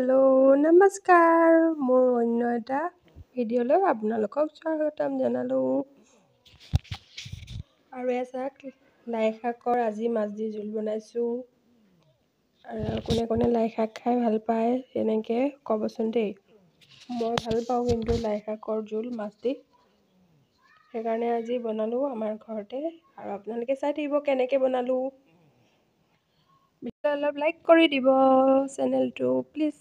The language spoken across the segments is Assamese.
হেল্ল' নমস্কাৰ, মোৰ অন্য এটা ভিডিঅ'লৈ আপোনালোকক স্বাগতম জনালোঁ। আৰু এয়া চাওক, লাই শাকৰ আজি মাছ দি জোল বনাইছোঁ। আৰু কোনে কোনে লাই শাক খাই ভাল পায় তেনেকৈ ক'বচোন দেই। মই ভাল পাওঁ কিন্তু লাই শাকৰ জোল মাছ দি, সেইকাৰণে আজি বনালোঁ আমাৰ ঘৰতে। আৰু আপোনালোকে চাই থাকিব কেনেকৈ বনালোঁ। ভিডিঅ' অলপ লাইক কৰি দিব চেনেলটো প্লিজ।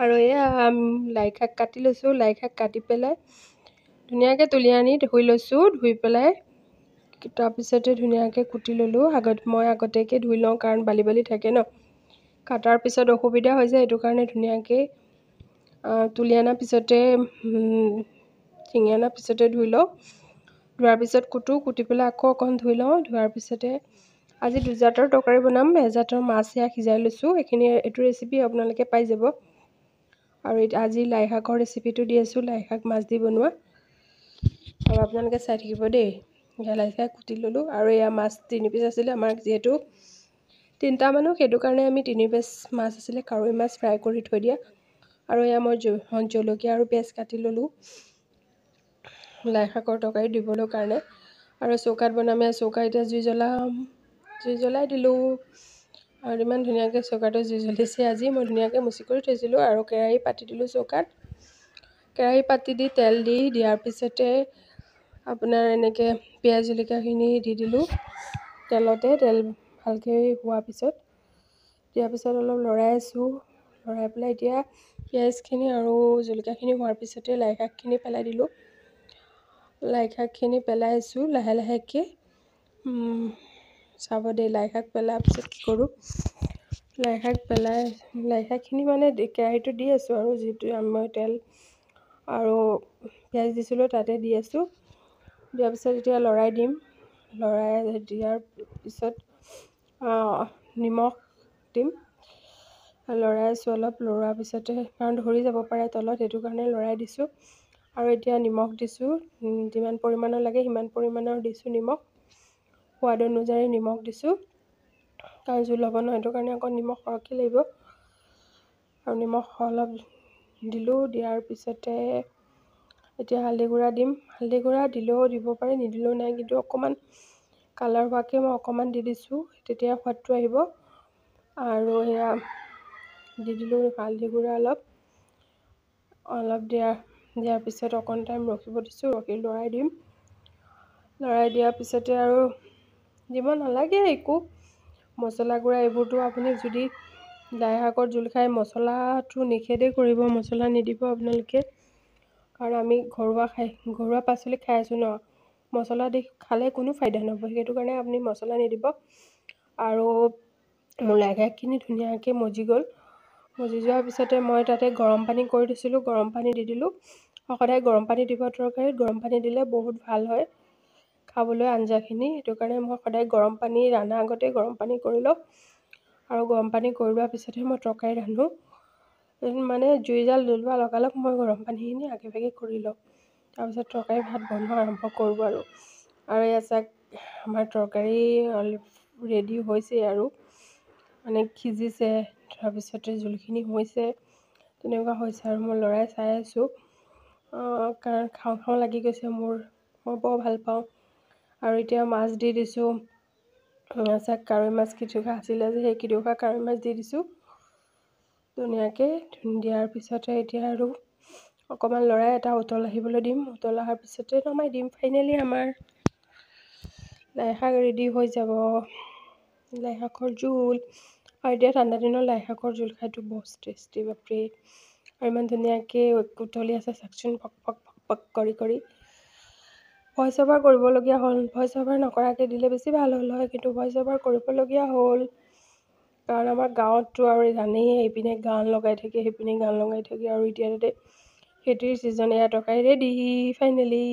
আৰু এয়া লাই শাক কাটি লৈছোঁ। লাই শাক কাটি পেলাই ধুনীয়াকৈ তুলি আনি ধুই লৈছোঁ। ধুই পেলাই তাৰপিছতে ধুনীয়াকৈ কুটি ল'লোঁ। মই আগতীয়াকৈ ধুই লওঁ, কাৰণ বালি বালি থাকে ন, কাটাৰ পিছত অসুবিধা হৈ যায়। সেইটো কাৰণে ধুনীয়াকৈ তুলি অনাৰ পিছতে ছিঙি অনাৰ পিছতে ধুই লওঁ। ধোৱাৰ পিছত কুটি পেলাই আকৌ অকণ ধুই লওঁ। ধোৱাৰ পিছতে আজি দুজাতৰ তৰকাৰী বনাম। এজাতৰ মাছ সেয়া সিজাই লৈছোঁ। এইটো ৰেচিপি আপোনালোকে পাই যাব। আৰু আজি লাই শাকৰ ৰেচিপিটো দি আছোঁ, লাই শাক মাছ দি বনোৱা। আৰু আপোনালোকে চাই থাকিব দেই। লাই শাক কুটি ল'লোঁ। আৰু এয়া মাছ 3 পিচ আছিলে আমাৰ, যিহেতু 3টা মানুহ, সেইটো কাৰণে আমি 3 পিচ মাছ আছিলে, কাৱৈ মাছ ফ্ৰাই কৰি থৈ দিয়া। আৰু এয়া মই জলকীয়া আৰু পিঁয়াজ কাটি ল'লোঁ লাই শাকৰ তৰকাৰী দিবলৈ কাৰণে। আৰু চৌকাত বনাম। চৌকা এতিয়া জুই জ্বলাই দিলোঁ। আৰু ইমান ধুনীয়াকৈ চৌকাটো জুই জ্বলিছে আজি। মই ধুনীয়াকৈ মুচি কৰি থৈছিলোঁ। আৰু কেৰাহী পাতি দিলোঁ চৌকাত। কেৰাহী পাতি দি তেল দিয়াৰ পিছতে আপোনাৰ এনেকৈ পিঁয়াজ জলকীয়াখিনি দি দিলোঁ তেলতে। তেল ভালকৈ হোৱাৰ পিছত অলপ লৰাই আছোঁ। লৰাই পেলাই এতিয়া পিঁয়াজখিনি আৰু জলকীয়াখিনি হোৱাৰ পিছতে লাই শাকখিনি পেলাই দিলোঁ। লাই শাকখিনি পেলাইছোঁ লাহে লাহেকৈ। চাব দেই, লাই শাক পেলাৰ পিছত কি কৰোঁ। লাই শাকখিনি মানে কেৰাহীটো দি আছোঁ, আৰু যিটো মই তেল আৰু পিঁয়াজ দিছিলোঁ তাতে দি আছোঁ। দিয়াৰ পিছত এতিয়া লৰাই দিম। লৰাই দিয়াৰ পিছত নিমখ দিম। লৰাই আছোঁ অলপ। লৰোৱাৰ পিছতে, কাৰণ ধৰি যাব পাৰে তলত, সেইটো কাৰণে লৰাই দিছোঁ। আৰু এতিয়া নিমখ দিছোঁ। যিমান পৰিমাণৰ লাগে সিমান পৰিমাণৰ দিছোঁ নিমখ। সোৱাদ অনুযায়ী নিমখ দিছোঁ, কাৰণ জোল হ'ব ন, সেইটো কাৰণে আকৌ নিমখ সৰহকৈ লাগিব। আৰু নিমখ অলপ দিলোঁ। দিয়াৰ পিছতে এতিয়া হালধি গুড়া দিম। হালধি গুড়া দিলেও দিব পাৰে, নিদিলেও নাই, কিন্তু অকণমান কালাৰ হোৱাকৈ মই অকণমান দি দিছোঁ, তেতিয়া সোৱাদটো আহিব। আৰু সেয়া দি দিলোঁ হালধি গুড়া অলপ দিয়াৰ পিছত অকণ টাইম ৰখিব দিছোঁ। লৰাই দিম। লৰাই দিয়াৰ পিছতে আৰু দিব নালাগে একো মছলা গুড়া এইবোৰতো। আপুনি যদি লাই শাকৰ জোল খাই, মছলাটো নিষেধেই কৰিব। মছলা নিদিব আপোনালোকে, কাৰণ আমি ঘৰুৱা পাচলি খাই আছোঁ ন। মছলা দি খালে কোনো ফাইদা নহ'ব, সেইটো কাৰণে আপুনি মছলা নিদিব। আৰু মোৰ লাই শাকখিনি ধুনীয়াকৈ মজি গ'ল। মজি যোৱাৰ পিছতে মই তাতে গৰম পানী কৰি দিছিলোঁ। গৰম পানী দি দিলোঁ। সদায় গৰম পানী দিব তৰকাৰীত। গৰম পানী দিলে বহুত ভাল হয় খাবলৈ আঞ্জাখিনি। সেইটো কাৰণে মই সদায় গৰম পানী ৰান্ধাৰ আগতে গৰম পানী কৰি লওঁ। আৰু গৰম পানী কৰি লোৱাৰ পিছতহে মই তৰকাৰী ৰান্ধোঁ। মানে জুই জাল জ্বলোৱা লগালগ মই গৰম পানীখিনি আগে ভাগে কৰি লওঁ। তাৰপিছত তৰকাৰী ভাত বনোৱা আৰম্ভ কৰোঁ। আৰু এয়া চাওক, আমাৰ তৰকাৰী অলপ ৰেডি হৈছে, আৰু মানে সিজিছে। তাৰপিছতে জোলখিনি হৈছে, তেনেকুৱা হৈছে। আৰু মই লৰাই চাই আছোঁ, কাৰণ খাওঁ লাগি গৈছে মোৰ। মই বৰ ভাল পাওঁ। আৰু এতিয়া মাছ দি দিছোঁ। চাওক, কাৱৈ মাছ কেইটুকুৰা আছিলে যে, সেই কেইটুকুৰা কাৱৈ মাছ দি দিছোঁ ধুনীয়াকৈ। দিয়াৰ পিছতে এতিয়া আৰু অকণমান লৰাই এটা উতল আহিবলৈ দিম। উতল অহাৰ পিছতে নমাই দিম। ফাইনেলি আমাৰ লাই শাক ৰেডি হৈ যাব। লাই শাকৰ জোল। আৰু এতিয়া ঠাণ্ডা দিনৰ লাই শাকৰ জোল খাইতো বহুত টেষ্টি, বাপৰে। আৰু ইমান ধুনীয়াকৈ উতলি আছে চাওকচোন, পক পক পক পক কৰি। ভইচ অভাৰ কৰিবলগীয়া হ'ল। ভইচ অভাৰ নকৰাকৈ দিলে বেছি ভাল হ'ল হয়, কিন্তু ভইচ অভাৰ কৰিবলগীয়া হ'ল, কাৰণ আমাৰ গাঁৱততো আৰু জানেই, এইপিনে গান লগাই থাকে, সেইপিনে গান লগাই থাকে। আৰু এতিয়া তাতে খেতিৰ ছিজন। এয়া তৰকাৰী ৰেডি ফাইনেলি।